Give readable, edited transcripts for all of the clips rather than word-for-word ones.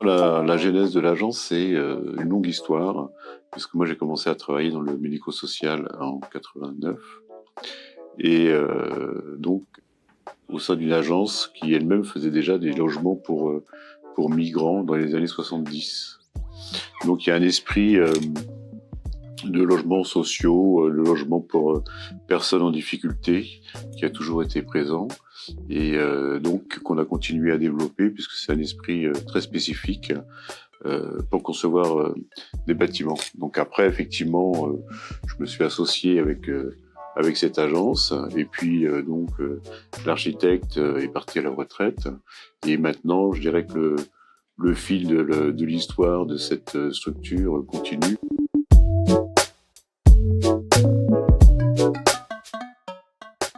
La genèse de l'agence, c'est une longue histoire, puisque moi j'ai commencé à travailler dans le médico-social en 89, et donc au sein d'une agence qui elle-même faisait déjà des logements pour migrants dans les années 70. Donc il y a un esprit de logements sociaux, de logements pour personnes en difficulté, qui a toujours été présent, et donc qu'on a continué à développer, puisque c'est un esprit très spécifique pour concevoir des bâtiments. Donc après, effectivement, je me suis associé avec cette agence, et puis l'architecte est parti à la retraite, et maintenant, je dirais que le fil de l'histoire de cette structure continue.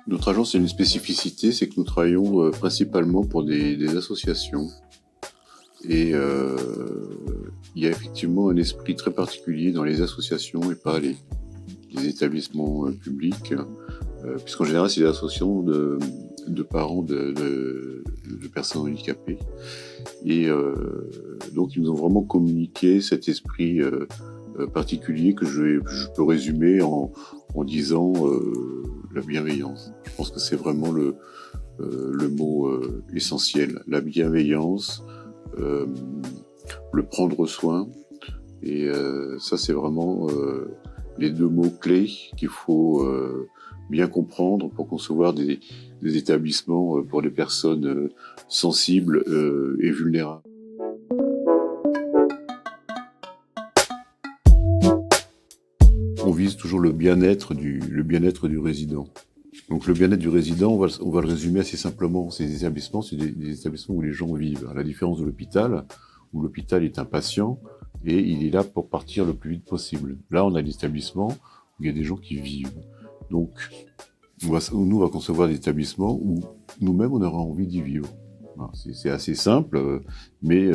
Notre agence a une spécificité, c'est que nous travaillons principalement pour des associations. Et il y a effectivement un esprit très particulier dans les associations et pas les établissements publics, puisqu'en général, c'est des associations de parents de personnes handicapées. Et donc, ils nous ont vraiment communiqué cet esprit particulier que je peux résumer en disant la bienveillance. Je pense que c'est vraiment le mot essentiel. La bienveillance, le prendre soin, et ça c'est vraiment les deux mots clés qu'il faut bien comprendre pour concevoir des établissements pour les personnes sensibles et vulnérables. On vise toujours le bien-être du résident. Donc le bien-être du résident, on va le résumer assez simplement. Ces établissements, c'est des établissements où les gens vivent. À la différence de l'hôpital, où l'hôpital est un patient et il est là pour partir le plus vite possible. Là, on a des établissements où il y a des gens qui vivent. Donc, nous, on va concevoir des établissements où nous-mêmes, on aura envie d'y vivre. Voilà, c'est assez simple, mais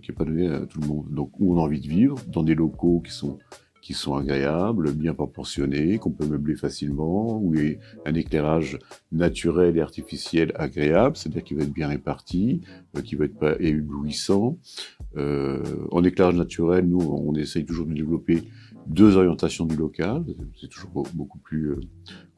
qui n'est pas donné à tout le monde. Donc, où on a envie de vivre, dans des locaux qui sont agréables, bien proportionnés, qu'on peut meubler facilement, où il y a un éclairage naturel et artificiel agréable, c'est-à-dire qu'il va être bien réparti, qui va être pas éblouissant. En éclairage naturel, nous, on essaye toujours de développer deux orientations du local, c'est toujours beaucoup plus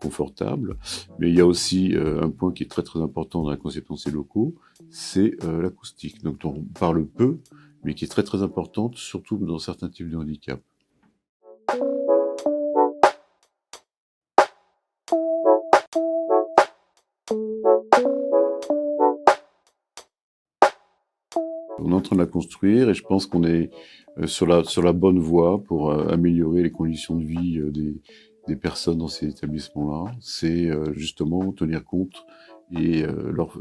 confortable. Mais il y a aussi un point qui est très très important dans la conception de ces locaux, c'est l'acoustique, donc on parle peu, mais qui est très très importante, surtout dans certains types de handicap. On est en train de la construire et je pense qu'on est sur la bonne voie pour améliorer les conditions de vie des personnes dans ces établissements-là. C'est justement tenir compte et leur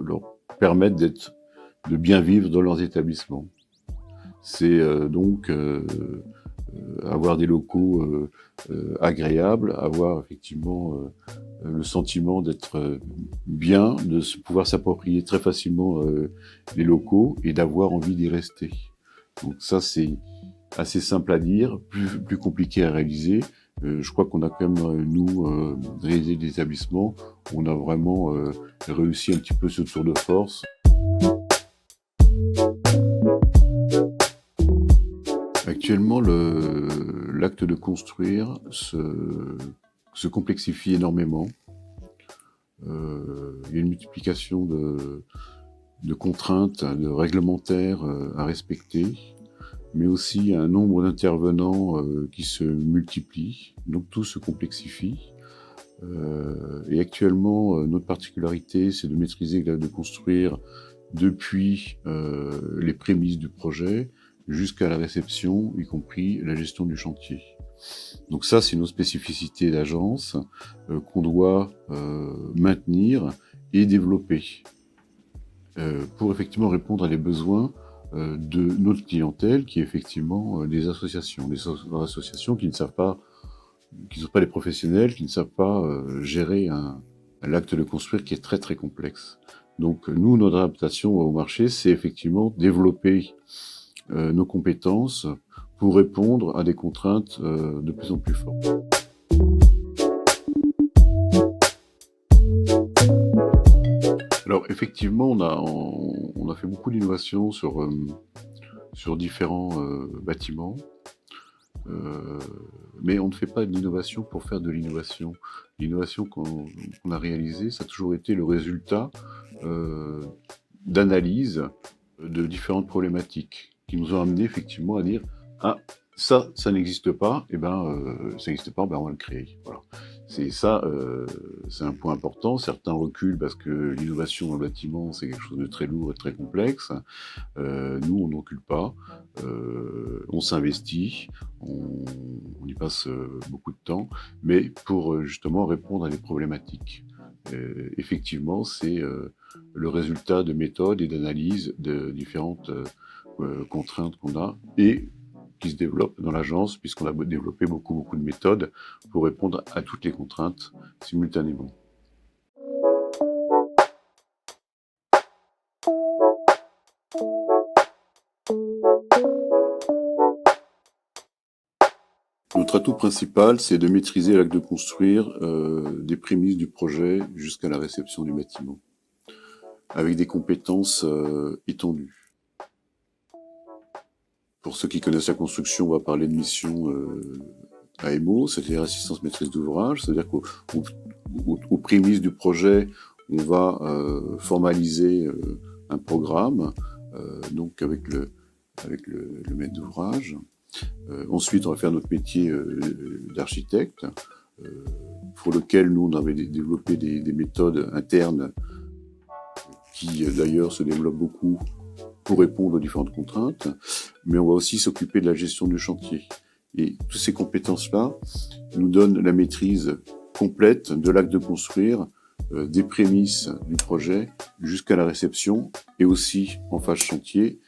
permettre de bien vivre dans leurs établissements. C'est donc avoir des locaux agréables, avoir effectivement le sentiment d'être bien, de pouvoir s'approprier très facilement les locaux et d'avoir envie d'y rester. Donc ça, c'est assez simple à dire, plus compliqué à réaliser. Je crois qu'on a quand même, nous, réalisé des établissements où on a vraiment réussi un petit peu ce tour de force. Actuellement, l'acte de construire se complexifie énormément. Il y a une multiplication de contraintes, de réglementaires à respecter, mais aussi un nombre d'intervenants qui se multiplient, donc tout se complexifie. Et actuellement, notre particularité, c'est de maîtriser l'acte de construire depuis les prémices du projet jusqu'à la réception, y compris la gestion du chantier. Donc ça, c'est nos spécificités d'agence qu'on doit maintenir et développer pour effectivement répondre à les besoins de notre clientèle, qui est effectivement des associations qui ne savent pas, qui ne sont pas des professionnels, qui ne savent pas gérer l'acte de construire qui est très très complexe. Donc nous, notre adaptation au marché, c'est effectivement développer nos compétences pour répondre à des contraintes de plus en plus fortes. effectivement, on a fait beaucoup d'innovations sur différents bâtiments, euh, mais on ne fait pas de l'innovation pour faire de l'innovation. L'innovation qu'on a réalisée, ça a toujours été le résultat euh, d'analyse de différentes problématiques qui nous ont amené effectivement à dire ah ça n'existe pas, et ben ça n'existe pas, ben on va le créer. Voilà. C'est ça, c'est un point important. Certains reculent parce que l'innovation dans le bâtiment c'est quelque chose de très lourd et très complexe. Nous on n'occupe pas, on s'investit, on y passe beaucoup de temps, mais pour justement répondre à des problématiques. Effectivement, c'est le résultat de méthodes et d'analyses de différentes contraintes qu'on a et qui se développent dans l'agence, puisqu'on a développé beaucoup de méthodes pour répondre à toutes les contraintes simultanément. Notre atout principal, c'est de maîtriser l'acte de construire des prémices du projet jusqu'à la réception du bâtiment, avec des compétences étendues. Pour ceux qui connaissent la construction, on va parler de mission AMO, c'est-à-dire assistance maîtrise d'ouvrage, c'est-à-dire qu'aux prémices du projet, on va formaliser un programme, donc avec le maître d'ouvrage. Ensuite, on va faire notre métier d'architecte, pour lequel nous, on avait développé des méthodes internes qui, d'ailleurs, se développent beaucoup pour répondre aux différentes contraintes, mais on va aussi s'occuper de la gestion du chantier. Et toutes ces compétences-là nous donnent la maîtrise complète de l'acte de construire, des prémices du projet jusqu'à la réception, et aussi en phase chantier,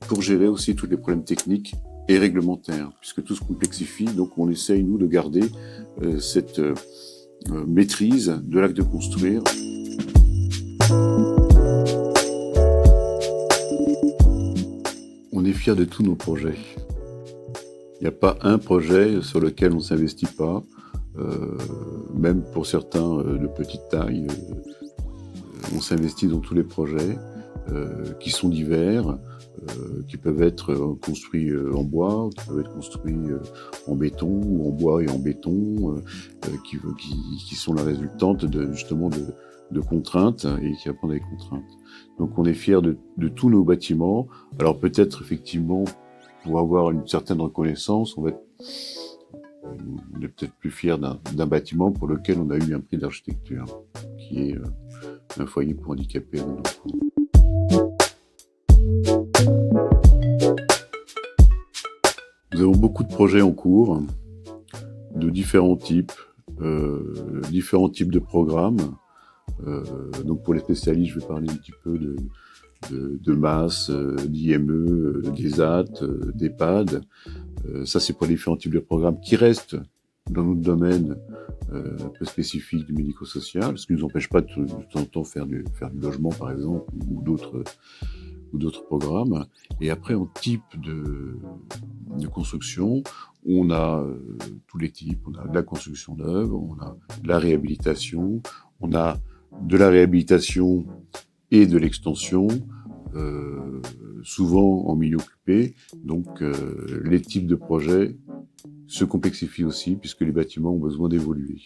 pour gérer aussi tous les problèmes techniques et réglementaires, puisque tout se complexifie, donc on essaye, nous, de garder cette maîtrise de l'acte de construire. On est fiers de tous nos projets. Il n'y a pas un projet sur lequel on ne s'investit pas, même pour certains de petite taille. On s'investit dans tous les projets qui sont divers, qui peuvent être construits en bois, qui peuvent être construits en béton, ou en bois et en béton, qui sont la résultante justement de contraintes et qui répondent à des contraintes. Donc on est fiers de tous nos bâtiments. Alors peut-être effectivement, pour avoir une certaine reconnaissance, on est peut-être plus fiers d'un bâtiment pour lequel on a eu un prix d'architecture, qui est un foyer pour handicapés à Gondencourt. Nous avons beaucoup de projets en cours, de différents types de programmes. Donc pour les spécialistes, je vais parler un petit peu de MAS, d'IME, des AT, d'EHPAD. Ça, c'est pour les différents types de programmes qui restent dans notre domaine un peu spécifique du médico-social, ce qui ne nous empêche pas de temps en temps faire du logement, par exemple, ou d'autres programmes. Et après, en type de construction, on a tous les types. On a de la construction neuve, on a de la réhabilitation, on a de la réhabilitation et de l'extension, souvent en milieu occupé. Donc les types de projets se complexifient aussi puisque les bâtiments ont besoin d'évoluer.